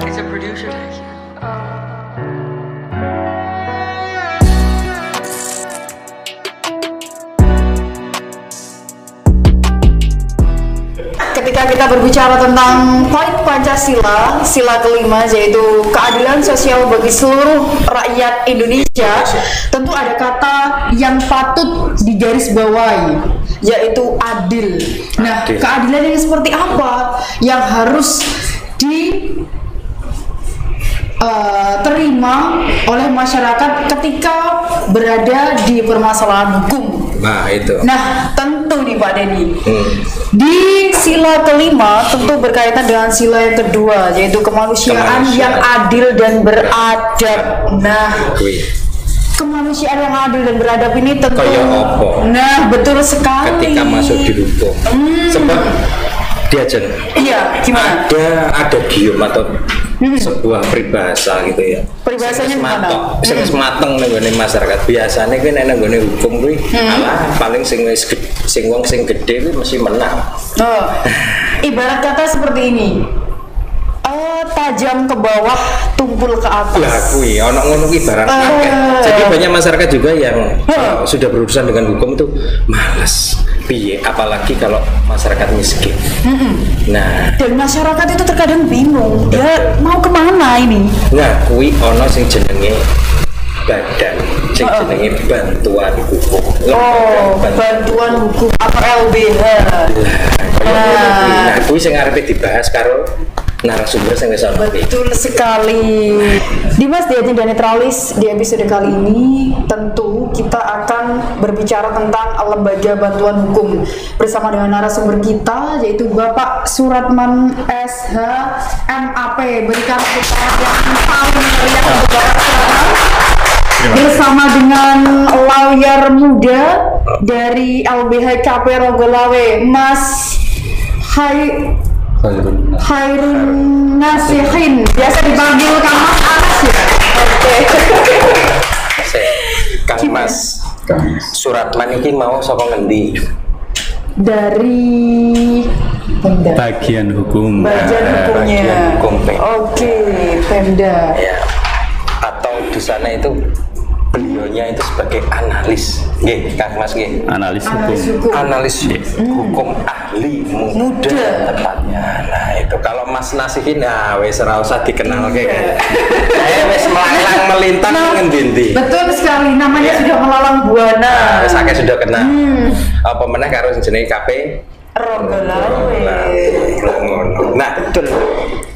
It's a producer tag. Ketika kita berbicara tentang poin Pancasila, sila kelima yaitu keadilan sosial bagi seluruh rakyat Indonesia, tentu ada kata yang patut digarisbawahi, yaitu adil. Nah, keadilan ini seperti apa yang harus diterima oleh masyarakat ketika berada di permasalahan hukum? Nah itu. Nah tentu nih Pak Denny, di sila kelima tentu berkaitan dengan sila yang kedua, yaitu kemanusiaan yang adil dan beradab. Nah, kemanusiaan yang adil dan beradab ini tentu nah betul sekali ketika masuk di hukum. Sebab diajar. Iya, gimana? Ada gium atau sebuah peribahasa gitu ya. Peribahasanya gimana? Sing mateng ning gone masyarakat. Biasane kuwi nek nggone hukum kuwi alah paling sing wis sing wong sing gedhe kuwi mesti menang. Oh. Ibarat kata seperti ini. Tajam ke bawah, tumpul ke atas. Lah kuwi ana ngono kuwi barang akeh. Jadi banyak masyarakat juga yang sudah berurusan dengan hukum itu malas. Piye apalagi kalau masyarakat miskin. Nah, dan masyarakat itu terkadang bingung, dia mau kemana ini? Nah, kuwi ana sing jenenge badan, sing jenenge bantuan hukum. Bantuan hukum atau LBH. Nah, kuwi sing arepe dibahas karo narasumber yang bisa. Betul sekali. Dimas di Agenda Netralis, di episode kali ini tentu kita akan berbicara tentang lembaga bantuan hukum bersama dengan narasumber kita, yaitu Bapak Suratman SH MAP. Berikan tepuk tangan yang paling meriah untuk Bapak Suratman bersama dengan lawyer muda dari LBH KP Rogolawe, Mas Khairun Nasihin, biasa dipanggil Kang Mas Anas ya. Oke. Kang Mas Suratman ini mau saka ngendi? Dari bagian hukum. Bagian hukumnya. Bagian hukum, Oke, Pemda. Ya. Atau di sana itu beliaunya itu sebagai analis, Kang Mas analis hukum, hukum ahli muda tepatnya. Nah itu kalau Mas Nasihin, nah wes ora usah dikenal kayak wes melalang melintang ngendi-endi. Betul sekali, namanya sudah melalang buana. Wes akeh sudah kenal. Apa meneh karo jenenge KP Rogolawe. Nah betul.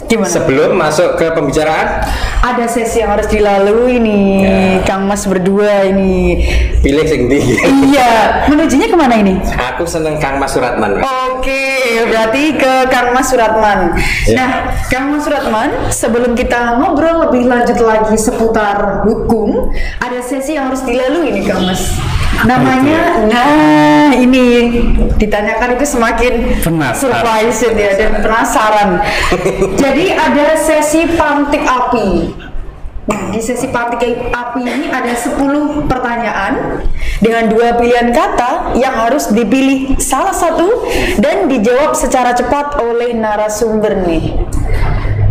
Gimana? Sebelum masuk ke pembicaraan, ada sesi yang harus dilalui nih, Kang Mas berdua ini. Pilih sing ndi? Iya, menujunya kemana ini? Aku seneng Kang Mas Suratman. Oke, berarti ke Kang Mas Suratman. Nah, Kang Mas Suratman, sebelum kita ngobrol lebih lanjut lagi seputar hukum, ada sesi yang harus dilalui nih, Kang Mas. Namanya, nah ini ditanyakan itu semakin surprise ya dan penasaran. Jadi ada sesi pantik api. Nah, di sesi pantik api ini ada 10 pertanyaan dengan 2 pilihan kata yang harus dipilih salah satu dan dijawab secara cepat oleh narasumber nih.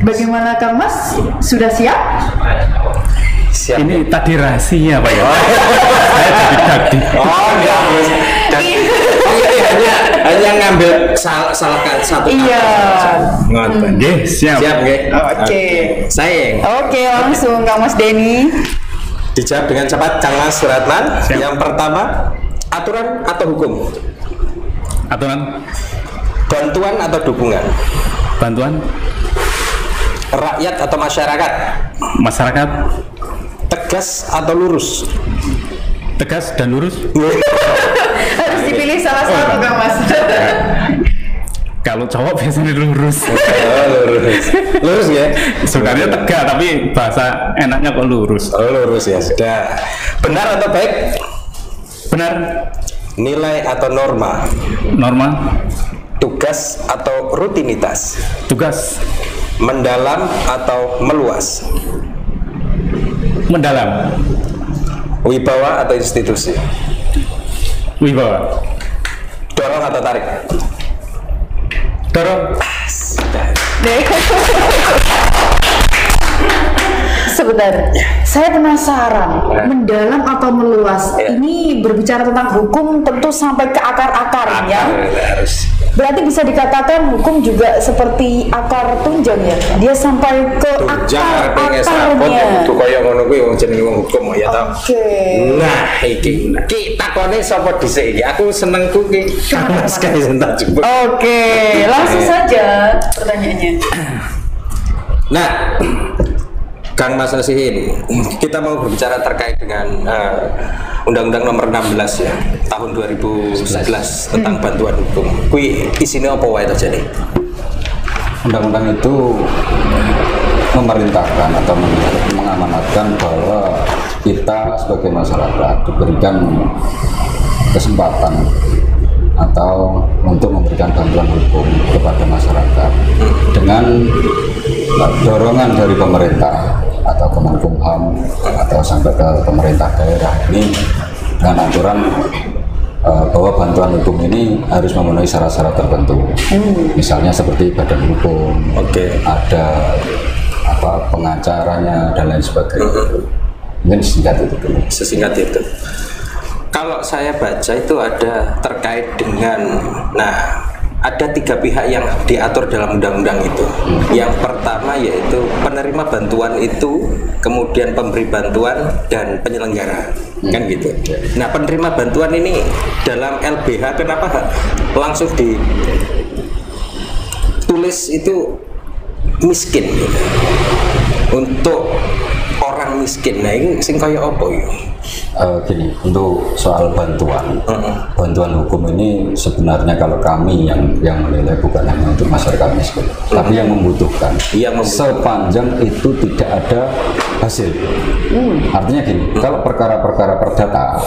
Bagaimana Kang Mas? Sudah siap? Siap. Ini tadi rahasia Pak ya. Saya tadi. Oh enggak. Hanya ngambil salah satu. Iya. Nggih, siap. Siap nggih. Oke. Sayang. Oke, langsung Kang Mas Denny. Dijawab dengan cepat Kang Mas Suratman. Yang pertama, aturan atau hukum? Aturan. Bantuan atau dukungan? Bantuan. Rakyat atau masyarakat? Masyarakat. Tegas atau lurus? Tegas dan lurus. Harus dipilih salah satu Kang Mas. Kalau cowok biasanya lurus. Lurus ya? Sebenarnya tegak tapi bahasa enaknya kok lurus. Oh lurus ya sudah. Benar atau baik? Benar. Nilai atau norma? Norma. Tugas atau rutinitas? Tugas. Mendalam atau meluas? Mendalam. Wibawa atau institusi? Wibawa. Dorong atau tarik? Dorong. sebentar. Saya penasaran, mendalam atau meluas? Ini berbicara tentang hukum tentu sampai ke akar-akarnya. Harus. Berarti bisa dikatakan hukum juga seperti akar tunjang ya. Dia sampai ke akar-akarnya. Itu kaya ngono kuwi wong jenenge wong hukum ya ta. Oke. Nah, iki takone sapa dhisik iki? Aku senengku ki Mas kae sentak jebul. Oke, langsung saja pertanyaannya. Nah, Kang Mas Nasihin, kita mau berbicara terkait dengan Undang-Undang Nomor 16 ya, tahun 2011 tentang bantuan hukum. Kui isinya apa wae terjadi? Undang-undang itu memerintahkan atau mengamanatkan bahwa kita sebagai masyarakat diberikan kesempatan atau untuk memberikan bantuan hukum kepada masyarakat dengan dorongan dari pemerintah atau Kemenkumham atau sampai ke pemerintah daerah ini dengan aturan bahwa bantuan hukum ini harus memenuhi syarat-syarat tertentu. Misalnya seperti badan hukum, ada pengacaranya dan lain sebagainya. Mungkin sesingkat itu dulu. Sesingkat itu. Kalau saya baca itu ada terkait dengan, ada 3 pihak yang diatur dalam undang-undang itu. Yang pertama yaitu penerima bantuan itu, kemudian pemberi bantuan dan penyelenggara, kan gitu. Nah, penerima bantuan ini dalam LBH kenapa langsung ditulis itu miskin gitu. Untuk orang miskin. Nah, ini sing kaya apa ya? Gini, untuk soal bantuan hukum ini sebenarnya kalau kami yang menilai bukan hanya untuk masyarakat miskin, tapi yang membutuhkan. Sepanjang itu tidak ada hasil. Artinya gini, kalau perkara-perkara perdata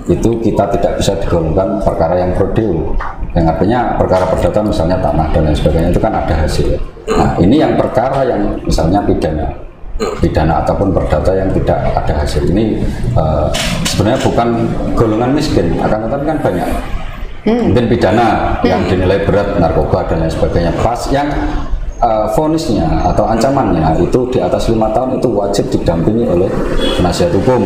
itu kita tidak bisa digolongkan perkara yang pro deo. Yang artinya perkara perdata misalnya tanah dan lain sebagainya itu kan ada hasil. Nah, ini yang perkara yang misalnya pidana ataupun perdata yang tidak ada hasil ini sebenarnya bukan golongan miskin, akan tetapi kan banyak mungkin pidana yang dinilai berat, narkoba dan lain sebagainya, pas yang vonisnya atau ancamannya itu di atas 5 tahun itu wajib didampingi oleh penasihat hukum.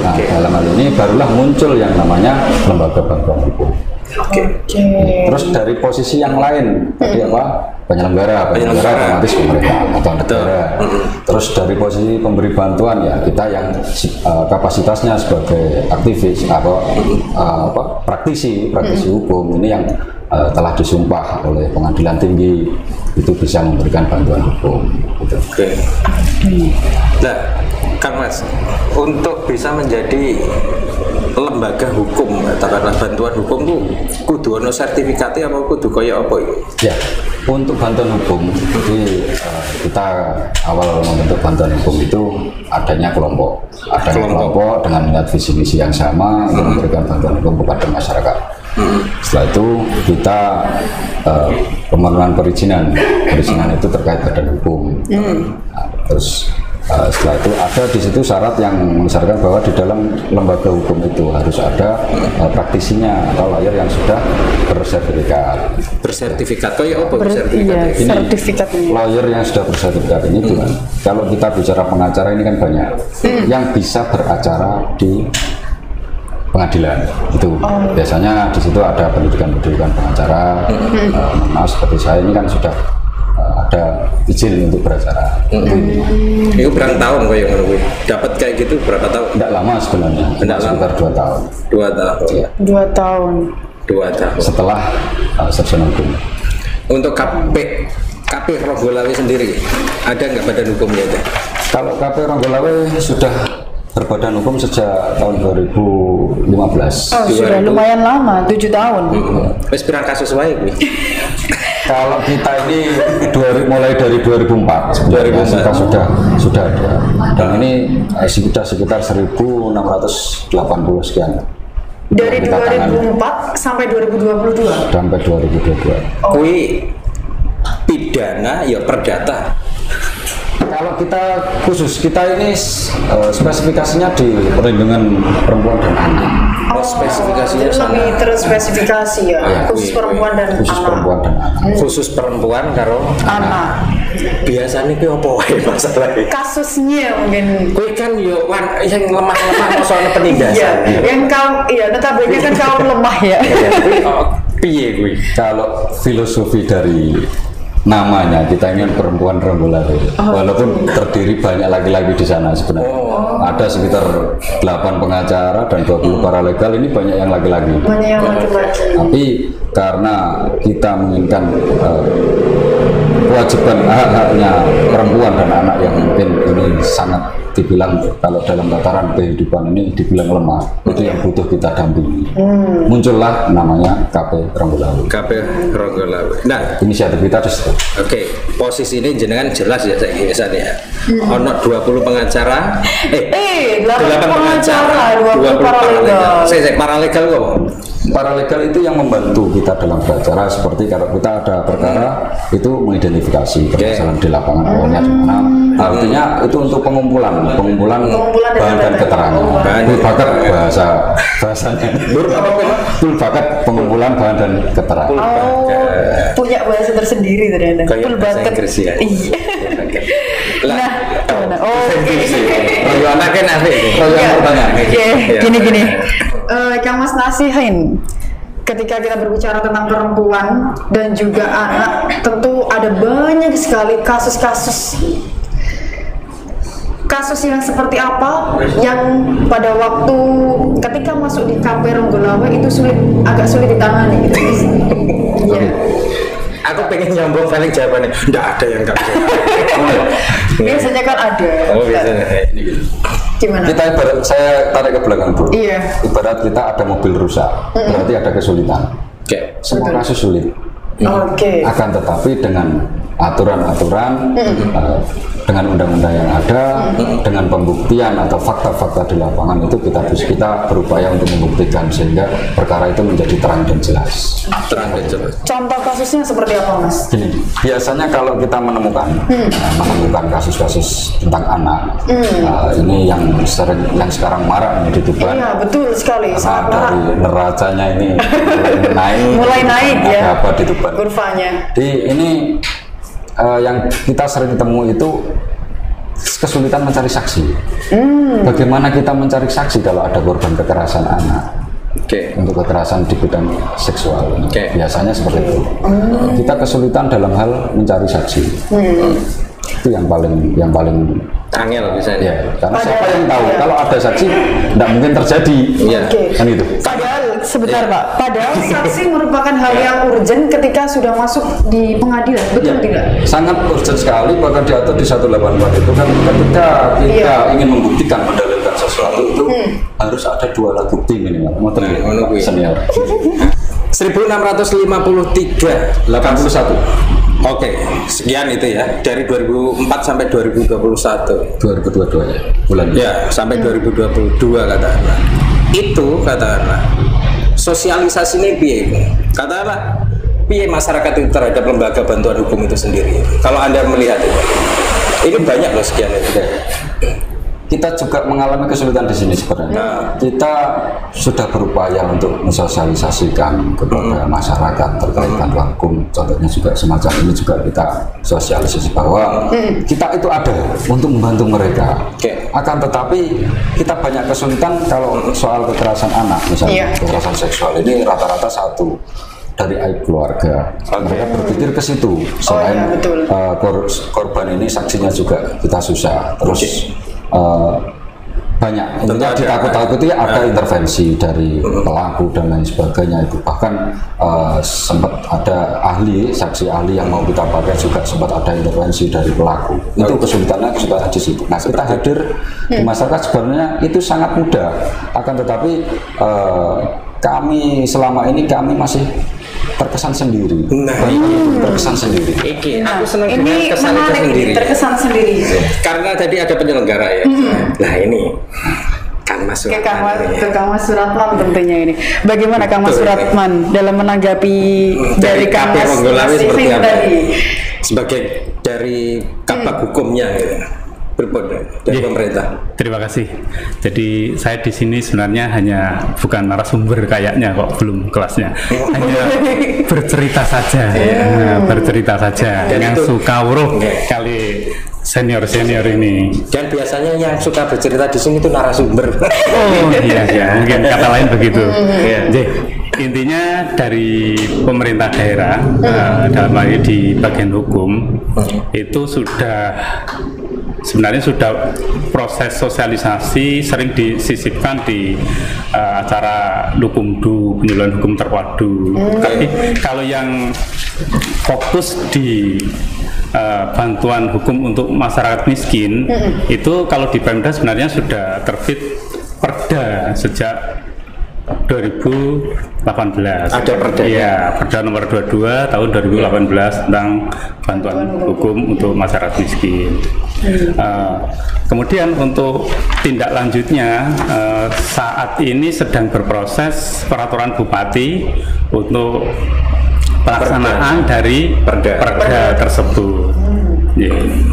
Nah, dalam hal ini barulah muncul yang namanya lembaga bantuan hukum. Terus dari posisi yang lain tadi penyelenggara otomatis pemerintah atau negara. Terus dari posisi pemberi bantuan ya kita yang kapasitasnya sebagai aktivis praktisi hukum ini yang telah disumpah oleh pengadilan tinggi itu bisa memberikan bantuan hukum. Gitu. Nah, Kang Mas, untuk bisa menjadi lembaga hukum katakanlah bantuan hukum itu kudu ono sertifikatnya apa kudu kaya apa itu? Ya, untuk bantuan hukum jadi kita awal membentuk bantuan hukum itu adanya kelompok dengan niat visi misi yang sama untuk memberikan bantuan hukum kepada masyarakat. Setelah itu kita pemenuhan perizinan itu terkait badan hukum. Terus setelah itu ada di situ syarat yang mensyaratkan bahwa di dalam lembaga hukum itu harus ada praktisinya atau lawyer yang sudah bersertifikat. Kayak apa sertifikat? Lawyer yang sudah bersertifikat ini tuh kan. Kalau kita bicara pengacara ini kan banyak yang bisa beracara di pengadilan itu biasanya di situ ada pendidikan pengacara. Seperti saya ini kan sudah ada izin untuk beracara. Itu berapa tahun kok yang menunggu? Dapat kayak gitu berapa tahun? Tidak lama sebenarnya. Sekitar 2 tahun. 2 tahun. Ya. 2 tahun. 2 tahun. Setelah sarjana hukum. Untuk KP Ronggolawe sendiri ada nggak badan hukumnya itu? Kalau KP Ronggolawe sudah berbadan hukum sejak tahun 2015. Sudah lumayan lama, 7 tahun. Wes pirang kasus wae kuwi. Kalau kita ini mulai dari 2004 sebenarnya kita sudah ada, dan ini sudah sekitar 1.680 sekian. Dari 2004 sampai 2022. Sampai 2022. Kui pidana ya perdata. Kalau kita khusus, kita ini spesifikasinya di perlindungan perempuan dan anak. Spesifikasinya lebih terspesifikasi ya, khusus perempuan dan anak. Khusus perempuan karo anak. biasanya ki opo wae masalahnya? Kasusnya mungkin. Kowe kan yo yang lemah-lemah soal penindasan. Iya, yang kaum notabene kan kaum lemah ya. Piye kuwi? Kalau filosofi dari namanya kita ingin perempuan rembolade, walaupun terdiri banyak laki-laki di sana sebenarnya. Ada sekitar 8 pengacara dan 20 paralegal, ini banyak yang laki-laki. Banyak yang laki-laki. Tapi karena kita menginginkan kewajiban hak-haknya perempuan dan anak yang mungkin ini sangat dibilang kalau dalam tataran kehidupan ini dibilang lemah, itu yang butuh kita dampingi. Muncullah namanya KP Ronggolawe. KP Ronggolawe. Nah, inisiatif kita di situ. Oke, posisi ini jenengan jelas ya saya misalnya ya. Ono 20 pengacara, 8 pengacara, 20 paralegal. Saya paralegal kok. Paralegal itu yang membantu kita dalam beracara, seperti kalau kita ada perkara itu mengidentifikasi permasalahan di lapangan awalnya di mana. Artinya itu untuk pengumpulan bahan dan keterangan. Bakat bahasanya. Bakat pengumpulan bahan dan keterangan. Punya bahasa tersendiri ternyata. Kayak bahasa Inggris ya. Iya. Anaknya nanti. Gini. Kang Mas nasihin, ketika kita berbicara tentang perempuan dan juga anak, tentu ada banyak sekali kasus yang seperti apa yang pada waktu ketika masuk di KP Ronggolawe itu agak sulit ditangani gitu. Iya. Aku pengen nyambung paling jawabannya. Nggak ada yang nggak bisa. Biasanya kan ada. Oh biasanya. Gimana? Saya tarik ke belakang dulu. Iya. Ibarat kita ada mobil rusak, berarti ada kesulitan. Semua kasus sulit. Akan tetapi dengan aturan-aturan, dengan undang-undang yang ada, dengan pembuktian atau fakta-fakta di lapangan itu kita berupaya untuk membuktikan sehingga perkara itu menjadi terang dan jelas. Contoh kasusnya seperti apa, Mas? Gini, biasanya kalau kita menemukan kasus-kasus tentang anak, ini yang sekarang marak di Tuban. Iya, betul sekali. Dari neracanya ini mulai naik ya. Apa di Tuban? Kurvanya. Ini yang kita sering temui itu kesulitan mencari saksi. Bagaimana kita mencari saksi kalau ada korban kekerasan anak? Untuk kekerasan di bidang seksual, biasanya seperti itu. Kita kesulitan dalam hal mencari saksi. Itu yang paling angel misalnya. Ya, karena siapa yang tahu kalau ada saksi tidak mungkin terjadi. Kan itu. Sebentar Pak, padahal saksi merupakan hal yang urgent ketika sudah masuk di pengadilan, betul tidak? Sangat urgent sekali, bahkan diatur di 184 itu kan ketika kita ingin membuktikan mendalilkan sesuatu itu harus ada 2 alat bukti minimal. Senior. 1653 81. Oke, sekian itu ya dari 2004 sampai 2022 ya bulan. Ya, sampai 2022 katakanlah. Itu katakanlah sosialisasi ini piye? Katakanlah piye masyarakat itu terhadap lembaga bantuan hukum itu sendiri. Kalau Anda melihat ini banyak loh sekian itu. Kita juga mengalami kesulitan di sini sebenarnya. Kita sudah berupaya untuk mensosialisasikan kepada masyarakat terkait bantuan hukum. Contohnya juga semacam ini juga kita sosialisasi bahwa kita itu ada untuk membantu mereka. Akan tetapi kita banyak kesulitan kalau soal kekerasan anak, misalnya kekerasan seksual ini rata-rata satu dari aib keluarga. Mereka berpikir ke situ. Selain korban ini saksinya juga kita susah. Terus banyak intinya ditakut-takuti ada intervensi dari pelaku dan lain sebagainya itu. Bahkan sempat ada saksi ahli yang mau kita pakai juga sempat ada intervensi dari pelaku. Itu kesulitannya sudah di situ. Nah, kita hadir di masyarakat sebenarnya itu sangat mudah. Akan tetapi kami selama ini masih terkesan sendiri. Terkesan sendiri. Aku senang dengan kesan itu sendiri. Terkesan sendiri. Karena tadi ada penyelenggara ya. Nah ini Kang Mas Suratman. Kang Mas Suratman tentunya ini. Bagaimana Kang Mas Suratman dalam menanggapi dari Kang Mas Ronggolawe seperti apa? Sebagai dari kabak hukumnya gitu. dari pemerintah. Terima kasih. Jadi saya di sini sebenarnya hanya bukan narasumber kayaknya kok, belum kelasnya. Hanya bercerita saja, bercerita saja. Yang suka wuruh kali senior ini. Dan biasanya yang suka bercerita di sini itu narasumber. Oh iya, mungkin kata lain begitu. Jadi intinya dari pemerintah daerah dalam hal ini di bagian hukum itu sebenarnya sudah proses sosialisasi sering disisipkan di acara Lukumdu, penyuluhan hukum terpadu. Tapi kalau yang fokus di bantuan hukum untuk masyarakat miskin itu kalau di Pemda sebenarnya sudah terbit Perda sejak 2018. Ada perda? Iya, Perda nomor 22 tahun 2018 tentang bantuan hukum untuk masyarakat miskin. Kemudian untuk tindak lanjutnya saat ini sedang berproses peraturan Bupati untuk pelaksanaan dari perda tersebut.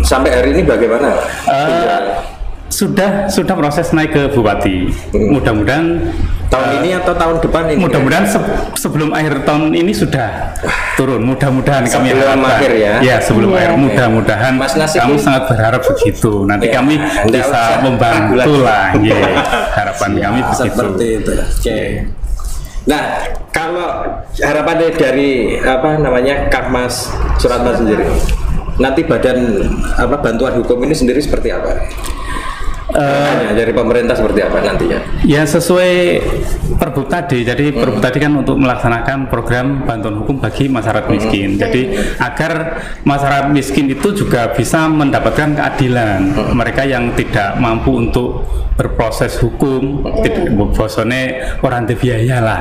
Sampai hari ini bagaimana? Sudah proses naik ke Bupati. Mudah-mudahan tahun ini atau tahun depan ini? Mudah-mudahan sebelum akhir tahun ini sudah turun. Mudah-mudahan kami harapkan. Akhir ya? Ya, sebelum akhir. Mudah-mudahan kami sangat berharap begitu. Nanti kami bisa membantu lah. Harapan kami begitu. Seperti itu. Oke. Nah, kalau harapannya dari Kang Mas Suratman sendiri, nanti badan bantuan hukum ini sendiri seperti apa? Dari pemerintah seperti apa nantinya? Ya sesuai Perbuk tadi. Jadi Perbuk tadi kan untuk melaksanakan program bantuan hukum bagi masyarakat miskin. Jadi agar masyarakat miskin itu juga bisa mendapatkan keadilan. Mereka yang tidak mampu untuk berproses hukum, bosone orang biaya lah.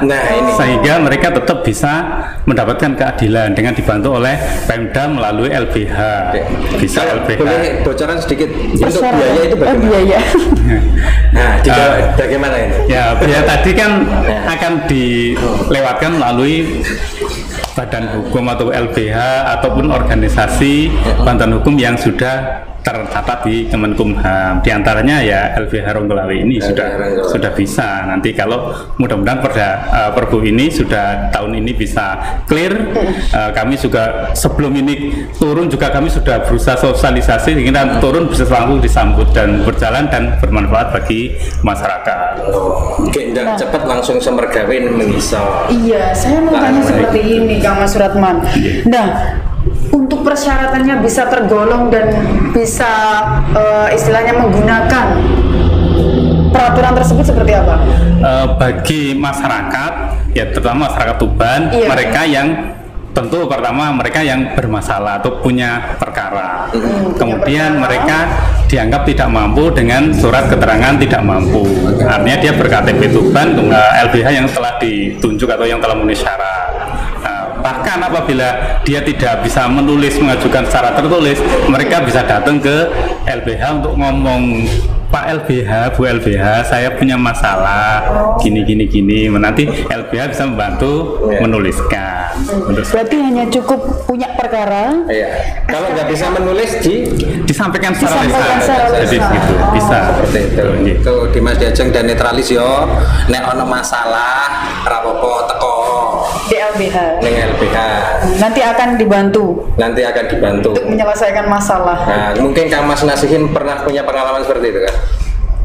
Sehingga mereka tetap bisa mendapatkan keadilan dengan dibantu oleh Pemda melalui LBH. Bisa LBH. Boleh bocoran sedikit untuk biaya itu bagaimana? Biaya. Nah, bagaimana ini? Ya, biaya tadi kan akan dilewatkan melalui badan hukum atau LBH ataupun organisasi bantuan hukum yang sudah tercatat di Kemenkumham. Di antaranya ya LBH Ronggolawe ini sudah bisa. Nanti kalau mudah-mudahan Perbu ini sudah tahun ini bisa clear. Kami juga sebelum ini turun juga kami sudah berusaha sosialisasi sehingga turun bisa langsung disambut dan berjalan dan bermanfaat bagi masyarakat. Oke, cepat langsung semergawin mengisah. Iya, saya mau tanya seperti ini Kang Mas Suratman. Nah, untuk persyaratannya bisa tergolong dan bisa istilahnya menggunakan peraturan tersebut seperti apa? Bagi masyarakat, ya terutama masyarakat Tuban, mereka yang tentu pertama mereka yang bermasalah atau punya perkara. Kemudian mereka dianggap tidak mampu dengan surat keterangan tidak mampu. Artinya dia ber-KTP Tuban, LBH yang telah ditunjuk atau yang telah memenuhi syarat. Bahkan apabila dia tidak bisa menulis mengajukan secara tertulis, mereka bisa datang ke LBH untuk ngomong, Pak LBH, Bu LBH, saya punya masalah gini. Nanti LBH bisa membantu menuliskan. Berarti hanya cukup punya perkara. Iya. Kalau nggak bisa menulis disampaikan secara lisan. Jadi gitu, bisa. Seperti itu. Itu Dimas Diajeng dan netralis yo. Nek ono masalah, rapopo teko di LBH. Nanti akan dibantu untuk menyelesaikan masalah. Nah, mungkin Kang Mas Nasihin pernah punya pengalaman seperti itu kan?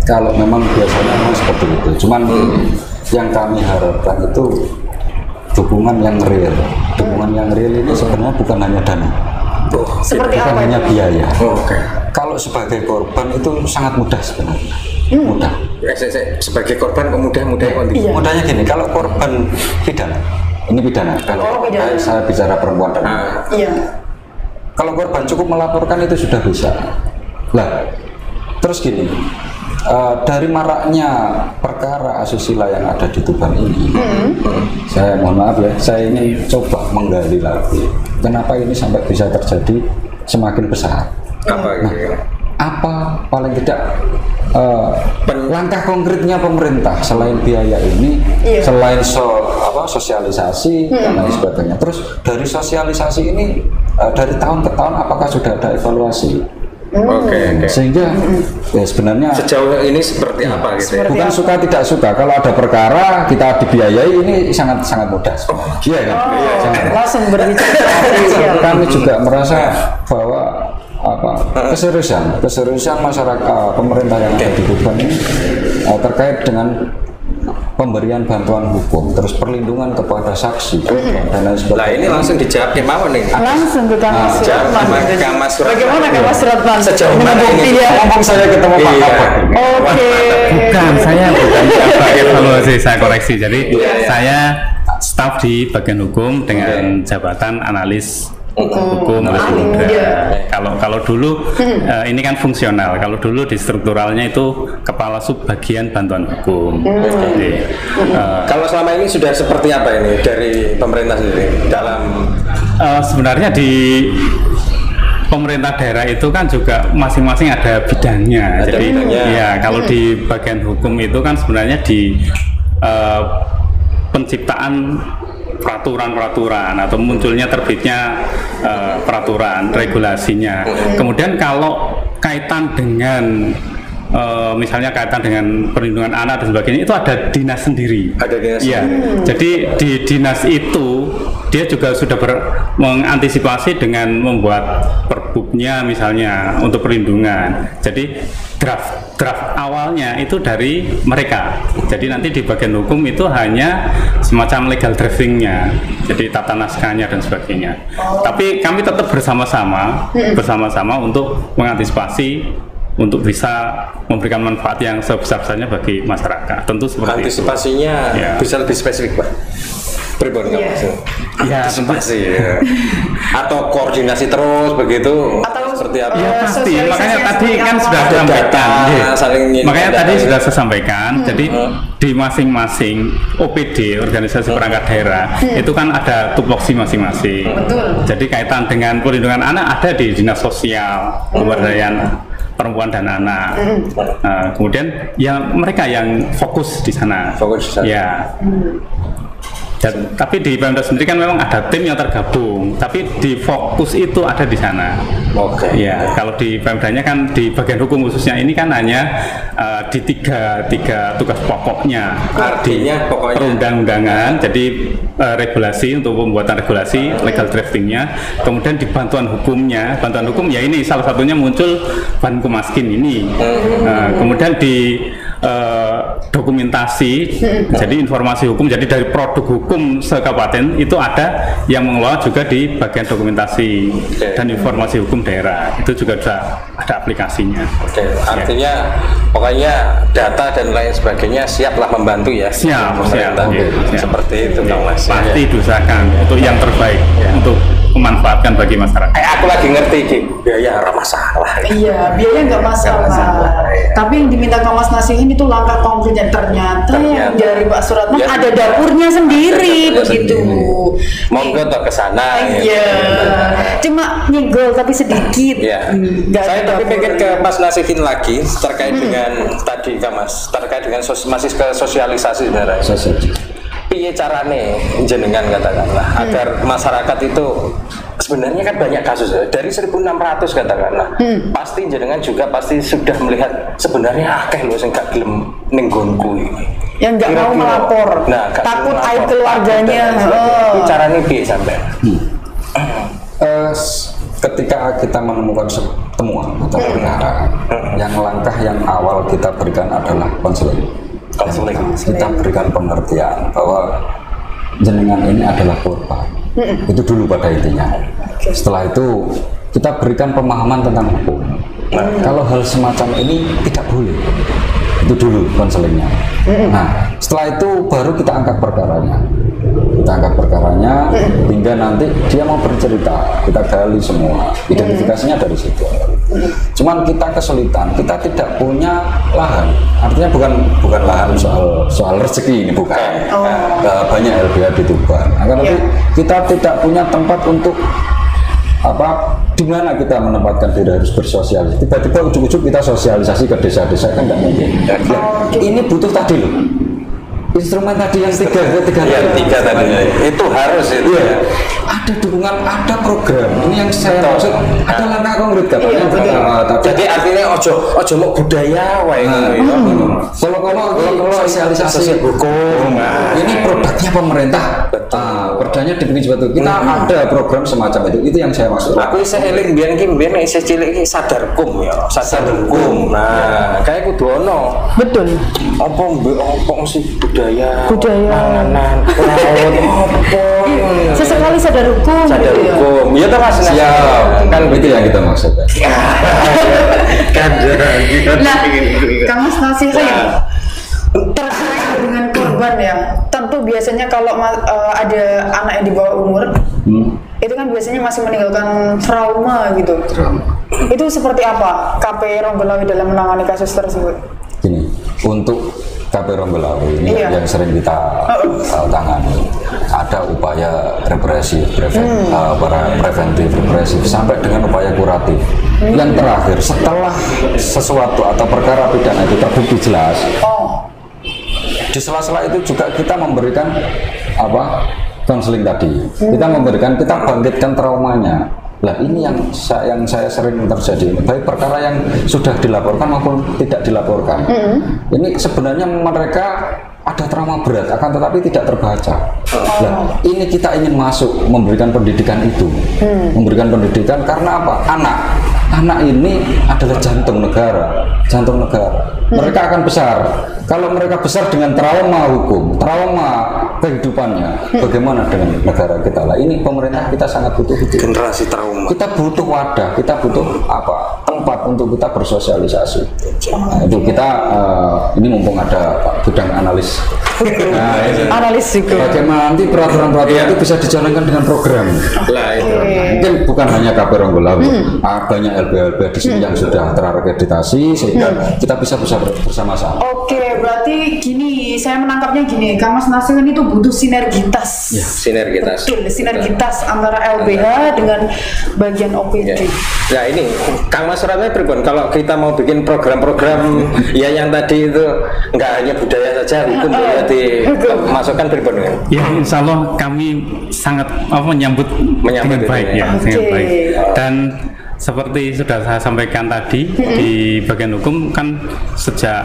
Kalau memang biasanya memang seperti itu. Cuman yang kami harapkan itu dukungan yang real. Dukungan yang real ini sebenarnya bukan hanya dana. Seperti bukan apa? Hanya biaya. Oke. Kalau sebagai korban itu sangat mudah sebenarnya. Mudah. Sebagai korban Mudahnya gini, kalau korban pidana. Ini pidana. Pidana. Saya bicara perempuan dan iya. Kalau korban cukup melaporkan itu sudah bisa. Lah, terus gini, dari maraknya perkara asusila yang ada di Tuban ini, saya mohon maaf ya, saya ingin coba menggali lagi. Kenapa ini sampai bisa terjadi semakin besar? Apa paling tidak langkah konkretnya pemerintah selain biaya ini, selain sosialisasi dan lain sebagainya. Terus dari sosialisasi ini dari tahun ke tahun apakah sudah ada evaluasi? Oke. Sehingga ya sebenarnya Sejauh ini seperti apa gitu ya? bukan suka tidak suka, kalau ada perkara kita dibiayai ini sangat mudah. Iya kan? Sangat. Langsung berbicara. Kami juga merasa bahwa keseriusan masyarakat pemerintah yang ada di Tuban ini terkait dengan pemberian bantuan hukum, terus perlindungan kepada saksi dan lain sebagainya. Lah ini langsung dijawab Kemawon ini. Langsung ke Kang Mas Suratman. Bagaimana Kang Mas Suratman? Sejauh mana ini? Ngomong saya ketemu Pak Kabak. Oke. Bukan, saya bukan Kabak evaluasi, saya koreksi. Jadi saya staf di bagian hukum dengan jabatan analis hukum lebih muda. Kalau dulu ini kan fungsional. Kalau dulu di strukturalnya itu kepala sub bagian bantuan hukum. Jadi, Kalau selama ini sudah seperti apa ini dari pemerintah sendiri dalam sebenarnya di pemerintah daerah itu kan juga masing-masing ada bidangnya. Jadi ya kalau di bagian hukum itu kan sebenarnya di penciptaan peraturan-peraturan atau munculnya terbitnya peraturan regulasinya. Kemudian kalau kaitan dengan misalnya kaitan dengan perlindungan anak dan sebagainya itu ada dinas sendiri. Ada dinas sendiri. Jadi di dinas itu dia juga sudah mengantisipasi dengan membuat perbuknya misalnya untuk perlindungan. Jadi draft awalnya itu dari mereka. Jadi nanti di bagian hukum itu hanya semacam legal draftingnya, jadi tata naskahnya dan sebagainya. Tapi kami tetap bersama-sama untuk mengantisipasi untuk bisa memberikan manfaat yang sebesar-besarnya bagi masyarakat. Tentu seperti antisipasinya itu. Bisa lebih spesifik, Pak. Pribadi ya, antisipasi atau koordinasi terus begitu atau seperti apa? Ya pasti, makanya tadi kan sudah sampaikan. Makanya tadi sudah saya sampaikan. Jadi di masing-masing OPD organisasi perangkat daerah itu kan ada tupoksi masing-masing. Jadi kaitan dengan perlindungan anak ada di dinas sosial, pemberdayaan perempuan dan anak. Kemudian ya mereka yang fokus di sana. Ya. Tapi di Pemda sendiri kan memang ada tim yang tergabung, tapi di fokus itu ada di sana. Oke. Ya, kalau di Pemdanya kan di bagian hukum khususnya ini kan hanya di tiga tugas pokoknya. Artinya pokoknya perundang-undangan, jadi regulasi untuk pembuatan regulasi, legal draftingnya, kemudian di bantuan hukumnya, bantuan hukum ya ini salah satunya muncul Bankumaskin ini. Kemudian di dokumentasi, jadi informasi hukum, jadi dari produk hukum sekabupaten itu ada yang mengelola juga di bagian dokumentasi dan informasi hukum daerah, itu juga sudah ada aplikasinya. Artinya pokoknya data dan lain sebagainya siaplah membantu ya. Siap. Seperti itu Kang Mas. Pasti diusahakan untuk yang terbaik untuk memanfaatkan bagi masyarakat. Aku lagi ngerti biaya nggak masalah. Iya, biaya nggak masalah. Tapi yang diminta Kang Mas nasihin itu langkah konkretnya ternyata yang dari Pak Suratman ada dapurnya sendiri begitu. Monggo toh ke sana. Iya. Cuma nyenggol tapi sedikit. Iya. Saya tapi pengen ke Mas nasihin lagi terkait dengan tadi Kang Mas, terkait dengan masih ke sosialisasi sebenarnya. Piye carane jenengan katakanlah agar masyarakat itu sebenarnya kan banyak kasus ya. Dari 1.600 katakanlah pasti jenengan juga pasti sudah melihat sebenarnya akeh loh sing gak gelem ning nggonku iki yang gak mau melapor, takut aib keluarganya. Carane piye sampai ketika kita menemukan temuan atau perkara, yang langkah yang awal kita berikan adalah konseling. Kita berikan pengertian bahwa jenengan ini adalah korban. Itu dulu pada intinya. Setelah itu kita berikan pemahaman tentang hukum. Kalau hal semacam ini tidak boleh. Itu dulu konselingnya. Nah, setelah itu baru kita angkat perkaranya. Hingga nanti dia mau bercerita, kita gali semua, identifikasinya dari situ. Cuman kita kesulitan, kita tidak punya lahan. Artinya bukan lahan soal rezeki ini, bukan. Banyak LBH di Tuban. Tapi kita tidak punya tempat untuk di mana kita menempatkan diri harus bersosialisasi. Tiba-tiba ujuk-ujuk kita sosialisasi ke desa-desa kan tidak mungkin. Ini butuh tadi loh. Instrumen tadi yang tiga tadi itu harus itu. ada dukungan, ada program. Ini yang saya maksud, ada langkah konkret katanya. Jadi artinya ojo mau budaya wae. Kalau sosialisasi hukum, ini produknya pemerintah. Perdanya dibikin seperti itu. Kita ada program semacam itu yang saya maksud. Aku saya eling biyen saya cilik iki sadar hukum ya, sadar hukum. Nah, kayak kudu ono. Betul. Apa sih budaya? Panganan, laut, apa? Sesekali sadar hukum. Sadar hukum. Ya toh Mas. Siap. Kan itu yang kita maksud. Nah, Kang Mas nasihatnya terkait dengan korban ya. Tentu biasanya kalau ada anak yang di bawah umur, itu kan biasanya masih meninggalkan trauma gitu. Itu seperti apa KP Ronggolawe dalam menangani kasus tersebut? Gini, untuk KP Ronggolawe ini yang sering kita tangani, ada upaya represif, preventif, represif, sampai dengan upaya kuratif. Yang terakhir, setelah sesuatu atau perkara pidana itu terbukti jelas, di sela-sela itu juga kita memberikan konseling tadi. Kita bangkitkan traumanya. Nah, ini yang saya sering terjadi, baik perkara yang sudah dilaporkan maupun tidak dilaporkan. Ini sebenarnya mereka ada trauma berat, akan tetapi tidak terbaca. Nah, ini kita ingin masuk memberikan pendidikan itu, memberikan pendidikan karena apa? Anak ini adalah jantung negara. Mereka akan besar. Kalau mereka besar dengan trauma hukum, trauma kehidupannya, bagaimana dengan negara kita lah? Ini pemerintah kita sangat butuh generasi trauma. Kita butuh wadah, kita butuh tempat untuk kita bersosialisasi. Nah, itu kita ini mumpung ada bidang analis. Analis juga. Bagaimana nanti peraturan-peraturan itu bisa dijalankan dengan program. Mungkin bukan hanya KP Ronggolawe, banyak LB-LB di sini yang sudah terakreditasi sehingga kita bisa bersama-sama. Oke, berarti gini, saya menangkapnya gini, Kang Mas Nasir kan itu butuh sinergitas. Sinergitas. Betul, sinergitas antara LBH dengan bagian OPD. Nah ini, Kang Mas Ratna pripun kalau kita mau bikin program-program yang tadi itu nggak hanya budaya saja, hukum juga dimasukkan pripun? Ya, insya Allah kami sangat menyambut dengan baik ya, dengan baik. Dan seperti sudah saya sampaikan tadi di bagian hukum kan sejak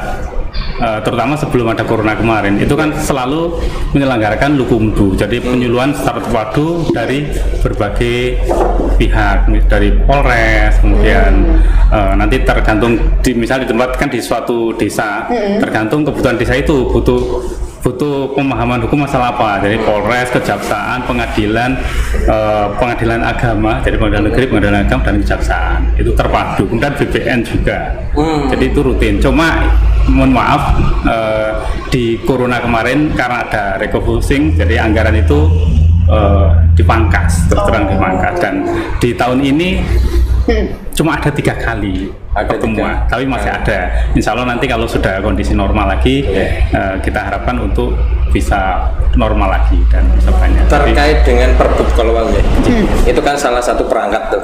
terutama sebelum ada corona kemarin itu kan selalu menyelenggarakan Lukumdu, jadi penyuluhan secara terpadu dari berbagai pihak, dari Polres, kemudian nanti tergantung misalnya ditempatkan di suatu desa, tergantung kebutuhan desa itu butuh pemahaman hukum masalah apa, jadi Polres, Kejaksaan, Pengadilan Agama, jadi Pengadilan Negeri, Pengadilan Agama, dan Kejaksaan itu terpadu, kemudian BPN juga, jadi itu rutin. Cuma mohon maaf di Corona kemarin karena ada refocusing, jadi anggaran itu dipangkas, terus terang dipangkas, dan di tahun ini cuma ada 3 kali pertemuan, tapi masih ada. Insya Allah nanti kalau sudah kondisi normal lagi, kita harapkan untuk bisa normal lagi dan bisa banyak. Terkait dengan Perbup kalau itu kan salah satu perangkat tuh.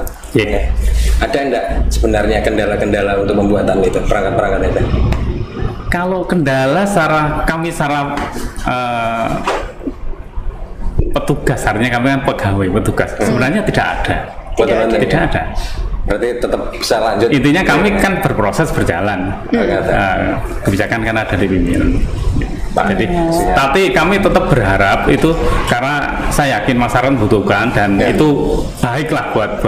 Ada enggak sebenarnya kendala-kendala untuk pembuatan itu, perangkat-perangkat itu? Kalau kendala secara petugas, artinya kami kan pegawai petugas, sebenarnya tidak ada. Tidak ada. Berarti tetap bisa lanjut. Intinya kami kan berproses berjalan. Kebijakan kan ada di pimpinan. Jadi, tapi kami tetap berharap itu karena saya yakin masyarakat membutuhkan dan itu baiklah buat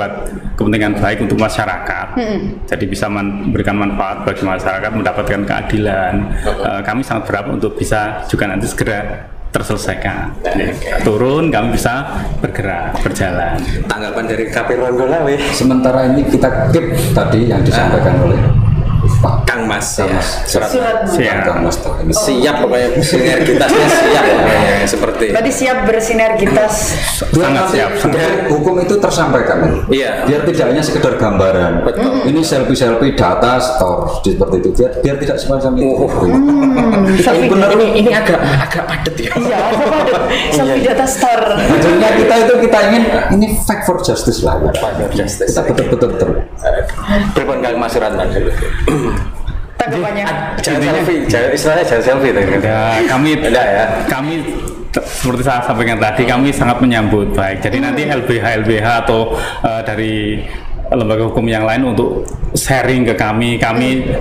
kepentingan baik untuk masyarakat. Jadi bisa memberikan manfaat bagi masyarakat, mendapatkan keadilan. Kami sangat berharap untuk bisa juga nanti segera terselesaikan. Turun, kami bisa bergerak, berjalan. Tanggapan dari KP Ronggolawe. Sementara ini kita keep tadi yang disampaikan oleh Pak Kang Mas, siap pokoknya sinergitasnya siap seperti. Berarti siap bersinergitas. Sangat siap. Hukum itu tersampaikan. Iya. Biar tidak hanya sekedar gambaran. Ini selfie data store seperti itu. Biar tidak semacam itu. Ini agak padat ya. Iya, padat. Selfie data store. Maksudnya kita ingin ini fight for justice lah. Kita betul-betul. Pripun Kang Mas Ratna dulu. Tanggapannya. Jangan selfie, istilahnya jangan selfie. Ya, kami seperti saya sampaikan tadi, kami sangat menyambut baik. Jadi nanti LBH atau dari lembaga hukum yang lain untuk sharing ke kami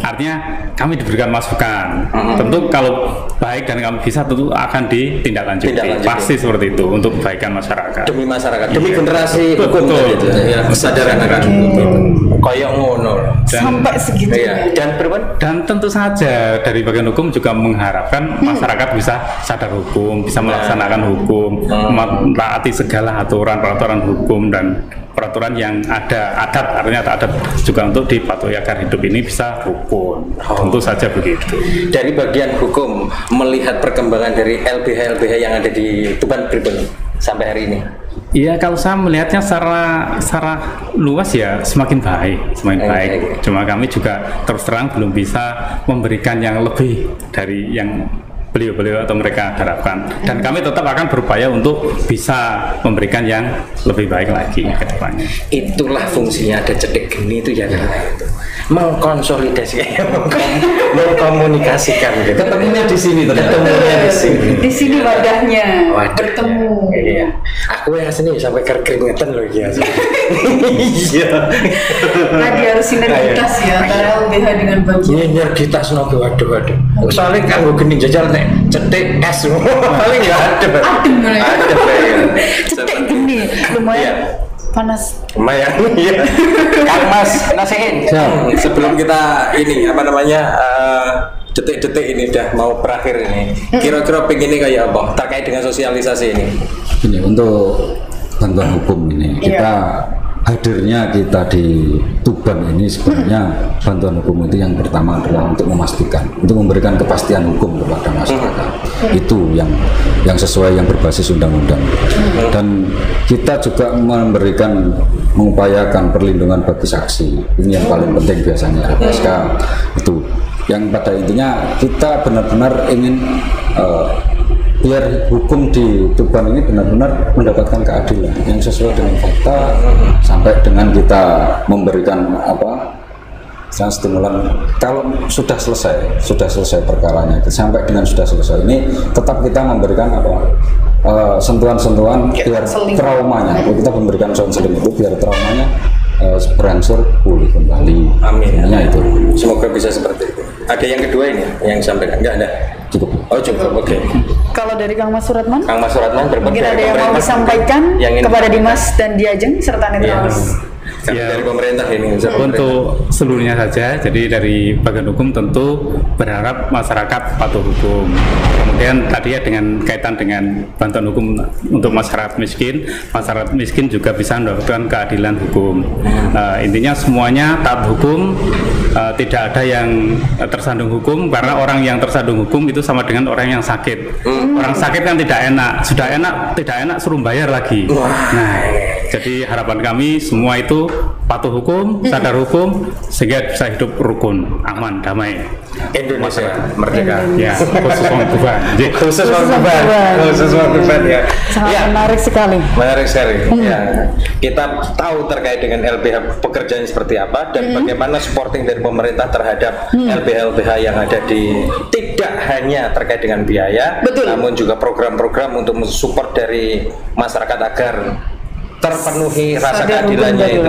artinya kami diberikan masukan. Tentu kalau baik dan kami bisa tentu akan ditindaklanjuti. Pasti seperti itu untuk kebaikan masyarakat. Demi masyarakat, demi generasi hukum itu. Ya, kesadaran akan hukum. Kayak ngono. Sampai segitu. Iya. Dan tentu saja dari bagian hukum juga mengharapkan masyarakat bisa sadar hukum, bisa melaksanakan hukum, mentaati segala aturan-peraturan hukum dan peraturan yang ada artinya adat juga untuk dipatuhi agar hidup ini bisa rukun. Tentu saja begitu. Dari bagian hukum melihat perkembangan dari LBH yang ada di Tuban Pripun sampai hari ini. Iya, kalau saya melihatnya secara luas ya semakin baik. Cuma kami juga terus terang belum bisa memberikan yang lebih dari yang beliau atau mereka harapkan, dan kami tetap akan berupaya untuk bisa memberikan yang lebih baik lagi ke depannya. Itulah fungsinya ada Cetek Geni itu ya, karena itu mengkonsolidasikan, mengkomunikasikan gitu. Ketemunya di sini, Di sini wadahnya bertemu. Iya. Aku yang sini sampai keringetan loh ya. Iya. Tadi harus sinergitas ya antara LBH dengan bagian. Sinergitas nopo waduh. Soalnya kan gue geni jajal nek cetek es paling nggak ada. Cetek Geni lumayan panas. Lumayan. Iya. Kang Mas nasihin. Sebelum kita ini detik-detik ini udah mau berakhir ini. Kira-kira pengennya kayak apa terkait dengan sosialisasi ini? Ini untuk bantuan hukum ini kita hadirnya kita di Tuban ini sebenarnya bantuan hukum itu yang pertama adalah untuk memastikan, untuk memberikan kepastian hukum kepada masyarakat. Itu yang sesuai, yang berbasis undang-undang. Dan kita juga mengupayakan perlindungan bagi saksi. Ini yang paling penting biasanya LPSK itu. Yang pada intinya kita benar-benar ingin biar hukum di Tuban ini benar-benar mendapatkan keadilan yang sesuai dengan fakta, sampai dengan kita memberikan stimulan kalau sudah selesai perkaranya, sampai dengan sudah selesai ini tetap kita memberikan sentuhan-sentuhan biar traumanya, kita memberikan konseling itu biar traumanya berangsur pulih kembali. Amin. Itu. Semoga bisa seperti itu. Ada yang kedua ini yang sampaikan? Enggak ada. Cukup. Oh cukup. Oke. Kalau dari Kang Mas Suratman? Kang Mas Suratman mungkin ada yang mau disampaikan kepada Dimas dan Diajeng serta netralis. Ya, dari pemerintah ini untuk seluruhnya saja. Jadi dari bagian hukum tentu berharap masyarakat patuh hukum. Kemudian tadi ya dengan kaitan dengan bantuan hukum untuk masyarakat miskin juga bisa mendapatkan keadilan hukum. Intinya semuanya taat hukum, tidak ada yang tersandung hukum, karena orang yang tersandung hukum itu sama dengan orang yang sakit. Orang sakit kan tidak enak, sudah enak tidak enak suruh bayar lagi. Nah, jadi harapan kami semua itu patuh hukum, sadar hukum, sehingga bisa hidup rukun, aman, damai. Indonesia merdeka. Ya, khusus orang Tuban. Khusus orang Tuban ya. Sangat menarik sekali. Menarik sekali. Ya, kita tahu terkait dengan LBH pekerjaannya seperti apa dan bagaimana supporting dari pemerintah terhadap LBH yang ada di, tidak hanya terkait dengan biaya, namun juga program-program untuk mensupport dari masyarakat agar terpenuhi rasa keadilannya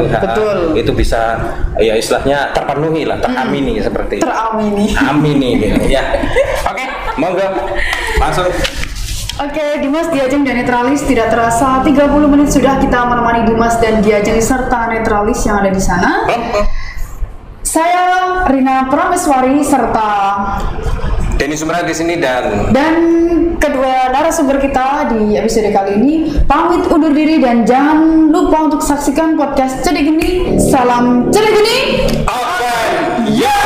itu bisa ya istilahnya terpenuhi lah, teramini seperti itu. Amini ya. Oke, monggo langsung. Oke, Dimas, Diajeng dan Netralis, tidak terasa 30 menit sudah kita menemani Dimas dan Diajeng serta Netralis yang ada di sana. Saya Rina Prameswari serta Denny Sumera di sini dan kedua narasumber kita di episode kali ini pamit undur diri, dan jangan lupa untuk saksikan podcast Cetek Geni. Salam Cetek Geni. Oke, ya.